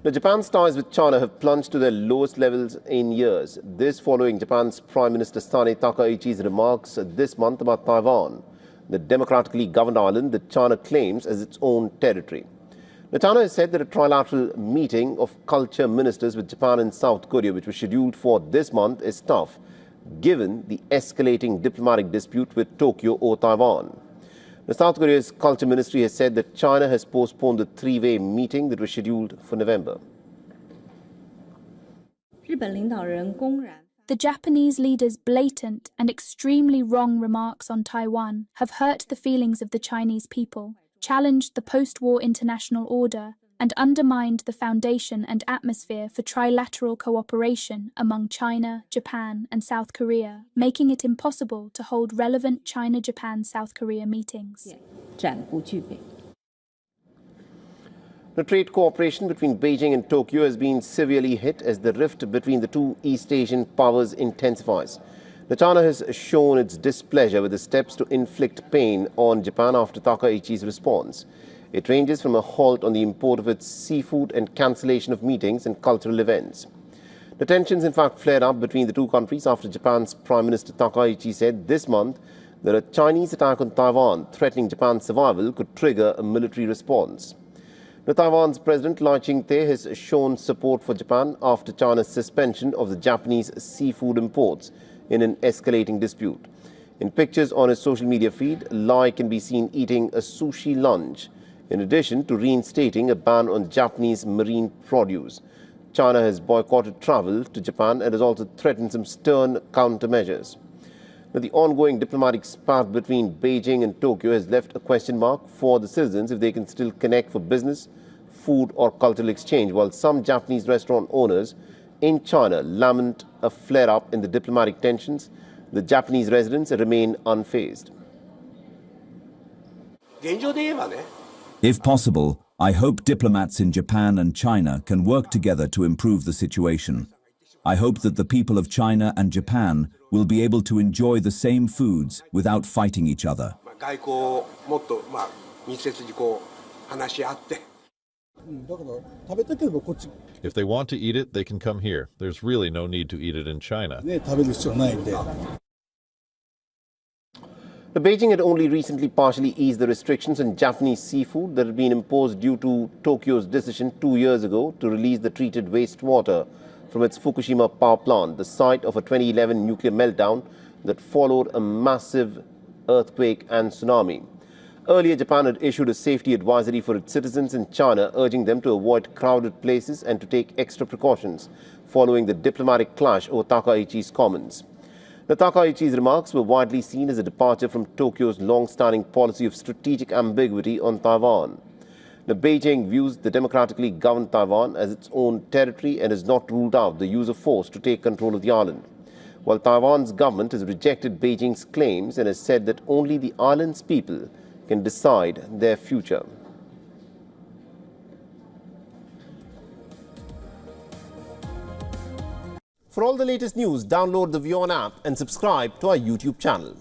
Now, Japan's ties with China have plunged to their lowest levels in years. This following Japan's Prime Minister Sanae Takaichi's remarks this month about Taiwan, the democratically governed island that China claims as its own territory. Now, China has said that a trilateral meeting of culture ministers with Japan and South Korea, which was scheduled for this month, is tough, given the escalating diplomatic dispute with Tokyo over Taiwan. The South Korea's Culture Ministry has said that China has postponed the three-way meeting that was scheduled for November. The Japanese leader's blatant and extremely wrong remarks on Taiwan have hurt the feelings of the Chinese people, challenged the post-war international order, and undermined the foundation and atmosphere for trilateral cooperation among China, Japan, and South Korea, making it impossible to hold relevant China-Japan-South Korea meetings. The trade cooperation between Beijing and Tokyo has been severely hit as the rift between the two East Asian powers intensifies. China has shown its displeasure with the steps to inflict pain on Japan after Takaichi's response. It ranges from a halt on the import of its seafood and cancellation of meetings and cultural events. The tensions in fact flared up between the two countries after Japan's Prime Minister Takaichi said this month that a Chinese attack on Taiwan threatening Japan's survival could trigger a military response. Taiwan's President Lai Ching-te has shown support for Japan after China's suspension of the Japanese seafood imports in an escalating dispute. In pictures on his social media feed, Lai can be seen eating a sushi lunch, in addition to reinstating a ban on Japanese marine produce. China has boycotted travel to Japan and has also threatened some stern countermeasures. Now, the ongoing diplomatic spat between Beijing and Tokyo has left a question mark for the citizens if they can still connect for business, food or cultural exchange, while some Japanese restaurant owners in China lament a flare-up in the diplomatic tensions. The Japanese residents remain unfazed. If possible, I hope diplomats in Japan and China can work together to improve the situation. I hope that the people of China and Japan will be able to enjoy the same foods without fighting each other. If they want to eat it, they can come here. There's really no need to eat it in China. Beijing had only recently partially eased the restrictions on Japanese seafood that had been imposed due to Tokyo's decision 2 years ago to release the treated wastewater from its Fukushima power plant, the site of a 2011 nuclear meltdown that followed a massive earthquake and tsunami. Earlier, Japan had issued a safety advisory for its citizens in China, urging them to avoid crowded places and to take extra precautions following the diplomatic clash over Takaichi's comments. Takaichi's remarks were widely seen as a departure from Tokyo's long-standing policy of strategic ambiguity on Taiwan. Beijing views the democratically governed Taiwan as its own territory and has not ruled out the use of force to take control of the island, while Taiwan's government has rejected Beijing's claims and has said that only the island's people can decide their future. For all the latest news, download the WION app and subscribe to our YouTube channel.